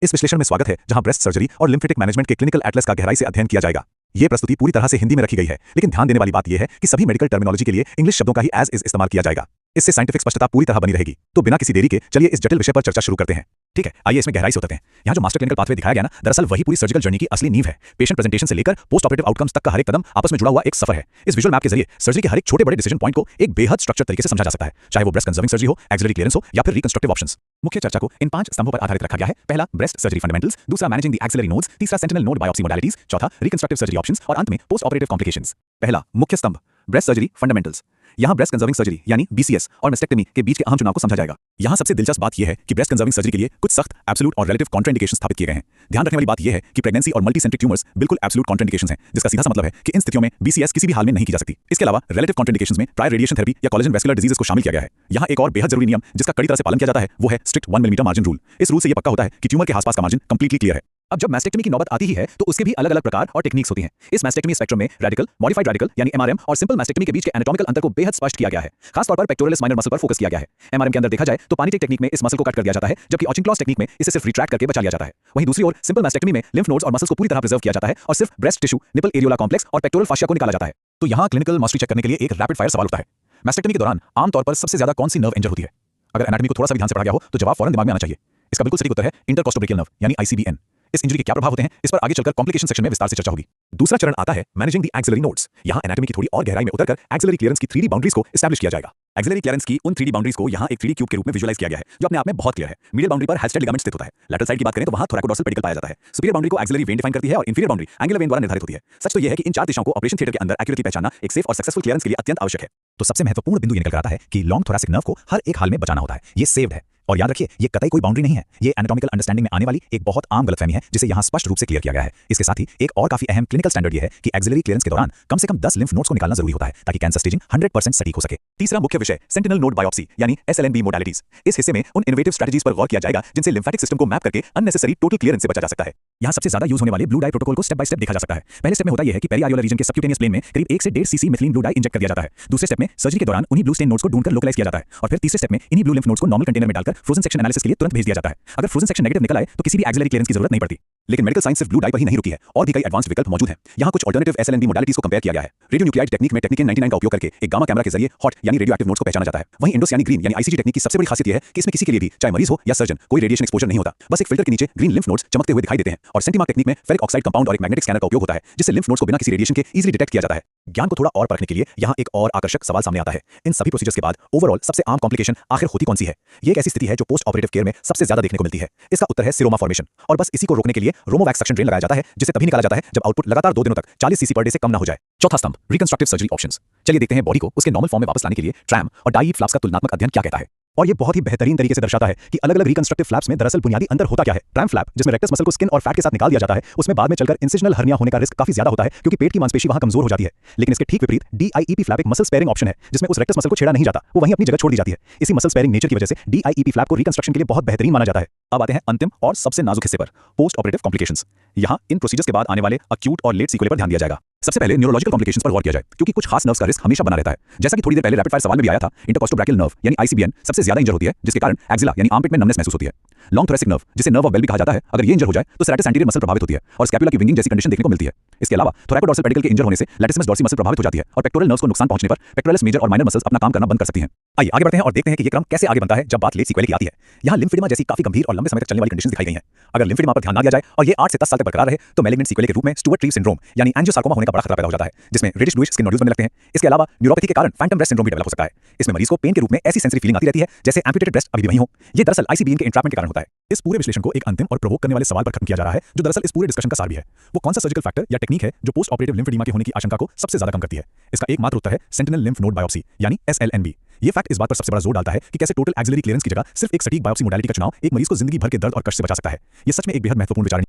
इस विश्लेषण में स्वागत है, जहां ब्रेस्ट सर्जरी और लिम्फेटिक मैनेजमेंट के क्लिनिकल एटलस का गहराई से अध्ययन किया जाएगा। ये प्रस्तुति पूरी तरह से हिंदी में रखी गई है, लेकिन ध्यान देने वाली बात यह है कि सभी मेडिकल टर्मिनोलॉजी के लिए इंग्लिश शब्दों का ही एज इज इस्तेमाल किया जाएगा। इससे साइंटिफिक स्पष्टता पूरी तरह बनी रहेगी। तो बिना किसी देरी के चलिए इस जटिल विषय पर चर्चा शुरू करते हैं। ठीक है, आइए इसमें गहराई से उतरते हैं। यहाँ जो मास्टर क्लिनिकल पाथवे दिखाया गया ना, दरअसल वही पूरी सर्जिकल जर्नी की असली नींव है। पेशेंट प्रेजेंटेशन से लेकर पोस्ट ऑपरेटिव आउटकम्स तक का हर एक कदम आपस में जुड़ा हुआ एक सफर है। इस विजुअल मैप के जरिए सर्जरी के हर एक छोटे बड़े डिसीजन पॉइंट को एक बेहद स्ट्रक्चर तरीके से समझा जा सकता है, चाहे वो ब्रेस्ट कंजर्विंग सर्जरी हो, एक्सिलरी क्लियरेंस हो या फिर रिकंस्ट्रक्टिव ऑप्शंस। मुख्य चर्चा को इन 5 स्तंभों पर आधारित रखा गया है। पहला, ब्रेस्ट सर्जरी फंडामेंटल्स, दूसरा, मैनेजिंग द एक्सिलरी नोड्स, तीसरा, सेंटिनल नोड बायोप्सी मोडालिटीज, चौथा, रिकंस्ट्रक्टिव सर्जरी ऑप्शंस और अंत में पोस्ट ऑपरेटिव कॉम्प्लिकेशंस। पहला मुख्य स्तंभ, ब्रेस्ट सर्जरी फंडामेंटल्स। यहाँ ब्रेस्ट कंजर्विंग सर्जरी यानी बीसीएस और मेस्टेक्टमी के बीच के अहम चुनाव को समझा जाएगा। यहाँ सबसे दिलचस्प बात यह है कि ब्रेस्ट कंजर्विंग सर्जरी के लिए कुछ सख्त, एब्सोल्यूट और रिलेटिव कॉन्ट्राइंडिकेशन स्थापित किए गए हैं। ध्यान रखने वाली बात यह है कि प्रेगनेंसी और मल्टीसेंट्रिक ट्यूमर्स बिल्कुल एब्सोल्यूट कॉन्ट्राइंडिकेशंस हैं, जिसका सीधा सा मतलब है कि इन स्थितियों में बीसीएस किसी भी हाल में नहीं की जा सकती। इसके अलावा रिलेटिव कॉन्ट्राइंडिकेशंस में प्रायर रेडिएशन थेरेपी या कोलेजन वैस्कुलर डिजीजेस को शामिल किया गया है। यहाँ एक और बेहद जरूरी नियम जिसका कड़ी तरह से पालन किया जाता है वो है स्ट्रिक्ट 1 मिलीमीटर मार्जिन रूल। इस रूल से यह पक्का होता है कि ट्यूमर के आसपास का मार्जिन कंप्लीटली क्लियर है। अब जब मैस्टेक्टमी की नौबत आती ही है तो उसके भी अलग अलग प्रकार और टेक्निक्स होती हैं। इस मैस्टेक्टमी स्पेक्ट्रम में रेडिकल, मॉडिफाइड रेडिकल यानी एमआरएम और सिंपल मैस्टेक्टमी के बीच के एनाटॉमिकल अंतर को बेहद स्पष्ट किया गया है। खास तौर पर पेक्टोरलिस माइनर मसल पर फोकस किया गया है। एमआरएम के अंदर देखा जाए तो पानीटेक टेक्निक में इस मसल को कट कर दिया जाता है, जबकि ऑचिंक्लॉस टेक्निक में इसे सिर्फ रिट्रैक्ट करके बचा लिया जाता है। वहीं दूसरी ओर सिंपल मैस्टेक्टमी में लिम्फ नोड्स और मसल्स को पूरी तरह प्रिजर्व किया जाता है और सिर्फ breast tissue, nipple areola complex और पेक्टोरल फाशिया को निकाला जाता है। तो यहाँ क्लिनिकल मास्टरी चेक करने के लिए एक रैपिड फायर सवाल उठता है। मैस्टेक्टमी के दौरान आमतौर पर सबसे ज्यादा कौन सी नर्व इंजर होती है? अगर एनाटॉमी को थोड़ा सा भी ध्यान से पढ़ा गया हो तो जवाब फौरन दिमाग में आना चाहिए। इसका बिल्कुल सटीक उत्तर है इंटरकोस्टोब्रेकियल नर्व यानी आईसीबीएन। इस इंजरी के क्या प्रभाव होते हैं, इस पर आगे चलकर कॉम्प्लिकेशन सेक्शन में विस्तार से चर्चा होगी। दूसरा चरण आता है मैनेजिंग द एक्सिलरी नोड्स। यहाँ एनाटॉमी की थोड़ी और गहराई में उतरकर एक्सिलरी क्लियरेंस की 3D बाउंड्रीज को एस्टैब्लिश किया जाएगा। एक्सिलरी क्लियरेंस की उन 3D बाउंड्रीज को यहाँ एक 3D क्यूब के रूप में विजुअलाइज किया गया है, जो अपने आप में बहुत क्लियर है। मीडियल बाउंड्री पर हेल्स्टेड लिगामेंट स्थित होता है। लैटरल साइड की बात करें तो वहाँ थोरैकोडोर्सल पेडिकल पाया जाता है। सुपीरियर बाउंड्री को एक्सिलरी वेन डिफाइन करती है और इंफीरियर बाउंड्री एंगुलर वेन द्वारा निर्धारित होती है। सच तो यह है कि इन 4 दिशाओं को ऑपरेशन थिएटर के अंदर एक्यूरेटली पहचानना एक सेफ और सक्सेसफुल क्लियरेंस के लिए अत्यंत आवश्यक है। तो सबसे महत्वपूर्ण बिंदु ये निकल कर आता है कि लॉन्ग थोरैसिक नर्व को हर एक हाल में बचाना होता है। ये सेव्ड है। और याद रखिए, ये कतई कोई बाउंड्री नहीं है। ये एनाटॉमिकल अंडरस्टैंडिंग में आने वाली एक बहुत आम गलतफहमी है, जिसे यहाँ स्पष्ट रूप से क्लियर किया गया है। इसके साथ ही एक और काफी अहम क्लिनिकल स्टैंडर्ड ये है कि एक्सिलरी क्लियरेंस के दौरान कम से कम 10 लिम्फ नोड्स को निकालना जरूरी होता है, ताकि कैंसर स्टेजिंग 100% सटीक हो सके। तीसरा मुख्य विषय सेंटिनल नोड बायोप्सी यानी एसएलएनबी मोडालिटीज। इस हिस्से में उन इनोवेटिव स्ट्रेटजीज पर गौर किया जाएगा जिनसे लिम्फेटिक सिस्टम को मैप करके अननेसेसरी टोटल क्लियरेंस से बचा जा सकता है। यहाँ सबसे ज्यादा यूज होने वाले ब्लू डाई प्रोटोकॉल को स्टेप बाय स्टेप देखा जा सकता है। पहले स्टेप में होता यह है कि पेरिआरियोलर रीजन के सबक्यूटेनियस प्लेन में करीब 1 से 1.5 CC methylene blue die inject कर दिया जाता है। दूसरे स्टेप में सर्जरी के दौरान उन्हीं ब्लू स्टेन नोड्स को ढूंढकर लोकलाइज किया जाता है और फिर तीसरे स्टेप में इन्हीं ब्लू लिम्फ नोड्स को नॉर्मल कंटेनर में डालकर फ्रोजन सेक्शन एनालिसिस के लिए तुरंत भेज दिया जाता है। अगर फ्रोजन सेक्शन नेगेटिव निकल आए तो किसी भी एक्सिलरी क्लियरेंस की जरूरत नहीं पड़ती। लेकिन मेडिकल साइंस सिर्फ ब्लू डाई पर ही नहीं रुकी है, और भी कई एडवांस्ड विकल्प मौजूद हैं। यहाँ कुछ अल्टरनेटिव एसएलएनबी मोडालिटीज को कंपेयर किया गया है। रेडियो न्यूक्लियाइड टेक्निक में टेक्निक 99 का उपयोग करके एक गामा कैमरा के जरिए हॉट यानी रेडियोएक्टिव नोड्स को पहचाना जाता है। वहीं इंडोस यानी ग्रीन यानी आईसीजी टेक्निक की सबसे बड़ी खासियत यह है कि इसमें किसी के लिए भी, चाहे मरीज हो या सर्जन, कोई रेडिएशन एक्सपोजर नहीं होता। बस एक फिल्टर के नीचे ग्रीन लिम्फ नोड्स चमकते हुए दिखाई देते हैं। और सेंटीमार्क टेक्निक में फेरिक ऑक्साइड कंपाउंड और एक मैग्नेटिक स्कैनर का उपयोग होता है, जिससे लिम्फ नोड्स को बिना किसी रेडिएशन के इजीली डिटेक्ट किया जाता है। ज्ञान को थोड़ा और परखने के लिए यहाँ एक और आकर्षक सवाल सामने आता है। इन सभी प्रोसीजर्स के बाद ओवरऑल सबसे आम कॉम्प्लिकेशन आखिर होती कौन सी है? ये एक ऐसी स्थिति है जो पोस्ट ऑपरेटिव केयर में सबसे ज्यादा देखने को मिलती है। इसका उत्तर है सीरोमा फॉर्मेशन, और बस इसी को रोकने के लिए रोमोवैक्स सक्शन ड्रेन लगाया जाता है, जिसे तभी निकाला जाता है जब आउटपुट लगातार 2 दिनों तक 40 सीसी पर डे से कम ना हो जाए। चौथा स्तंभ, रिकंस्ट्रक्टिव सर्जरी ऑप्शंस। चलिए देखते हैं बॉडी को उसके नॉर्मल फॉर्म में वापस लाने के लिए ट्रैम और डाई फ्लैप्स का तुलनात्मक अध्ययन क्या कहता है। और ये बहुत ही बेहतरीन तरीके से दर्शाता है कि अलग अलग रिकंस्ट्रक्टिव फ्लैप्स में दरअसल बुनियादी अंतर होता क्या है। ट्रैम फ्लैप, जिसमें रेक्टस मसल को स्किन और फैट के साथ निकाल दिया जाता है, उसमें बाद में चलकर इंसिजनल हर्निया होने का रिस्क काफी ज्यादा होता है, क्योंकि पेट की मांसपेशी वहां कमजोर हो जाती है। लेकिन इसके ठीक विपरीत डीआईईपी फ्लैप एक मसल स्पेयरिंग ऑप्शन है, जिसमें उस रेक्टस मसल को छेड़ा नहीं जाता, वो वहीं अपनी जगह छोड़ दी जाती है। इसी मसल स्पेयरिंग नेचर की वजह से डीआईईपी फ्लैप को रिकंस्ट्रक्शन के लिए बहुत बेहतरीन माना जाता है। अब आते हैं अंतिम और सबसे नाजुक हिस्से पर, पोस्ट ऑपरेटिव कॉम्प्लिकेशंस। यहाँ इन प्रोसीजर्स के बाद आने वाले अक्यूट और लेट सीक्वेल पर ध्यान दिया जाएगा। सबसे पहले न्यूरोलॉजिकल कॉम्प्लिकेशंस पर गौर किया जाए, क्योंकि कुछ खास नर्व्स का रिस्क हमेशा बना रहता है। जैसा कि थोड़ी देर पहले रैपिड फायर सवाल में भी आया था, इंटरकोस्टोब्रैकियल नर्व यानी आईसीबीएन सबसे ज्यादा इंजर होती है, जिसके कारण एक्सिला यानी आर्मपिट में नमनेस महसूस होती है। लॉन्ग थोरैसिक नर्व, जिसे नर्व ऑफ बेल भी कहा जाता है, अगर ये इंजर हो जाए तो सेरेटस एंटीरियर मसल प्रभावित होती है और स्कैपुला की विंगिंग जैसी कंडीशन देखने को मिलती है। इसके अलावा थोरैकोडोर्सल पेडिकल के इंजर होने से लैटिसिमस डॉर्सी मसल प्रभावित हो जाती है और पेक्टोरल नर्व्स को नुकसान पहुंचने पर पेक्टोरलिस मेजर और माइनर मसल्स अपना काम करना बंद कर सकती हैं। आइए आगे बढ़ते हैं और देखते हैं कि ये क्रम कैसे आगे बनता है जब बात लेट सीक्वेल की आती है। यहाँ लिम्फेडिमा जैसी काफी गंभीर और लंबे समय तक चलने वाली कंडीशंस दिखाई गई हैं। अगर लिम्फेडिमा पर ध्यान ना दिया जाए और ये 8 से 10 साल तक बरकरार रहे तो मैलिग्नेंट सीक्वेल के रूप में स्टुअर्ट-ट्रीव सिंड्रोम यानी एंजियोसार्कोमा होने का बड़ा खतरा पैदा हो जाता है, जिसमें रेडिश ब्लूइश स्किन नोड्यूल्स बनने लगते हैं। इसके अलावा न्यूरोपैथी के कारण फैंटम ब्रेस्ट सिंड्रोम भी डेवलप हो सकता है। इसमें मरीज को पेन के रूप में ऐसी सेंसरी फीलिंग आती रहती है जैसे एम्पुटेटेड ब्रेस्ट अभी भी वहीं हो। ये दरअसल आईसीबीएन के इंट्रैपमेंट के कारण होता है। इस पूरे विश्लेषण को एक अंतिम और प्रोवोक करने वाले सवाल पर खत्म किया जा रहा है, जो दरअसल इस पूरे डिस्कशन का सार भी है। वो कौन सा सर्जिकल फैक्टर या टेक्निक है जो पोस्ट ऑपरेटिव लिम्फेडिमा के होने की आशंका को सबसे ज्यादा कम करती है? इसका एकमात्र उत्तर है सेंटिनल लिम्फ नोड बायोप्सी यानी एसएलएनबी। ये फैक्ट इस बात पर सबसे बड़ा जोर डालता है कि कैसे टोटल एक्सिलरी क्लियरेंस की जगह सिर्फ एक सटीक बायोप्सी मोडालिटी का चुनाव एक मरीज को जिंदगी भर के दर्द और कष्ट से बचा सकता है। ये सच में एक बेहद महत्वपूर्ण विचार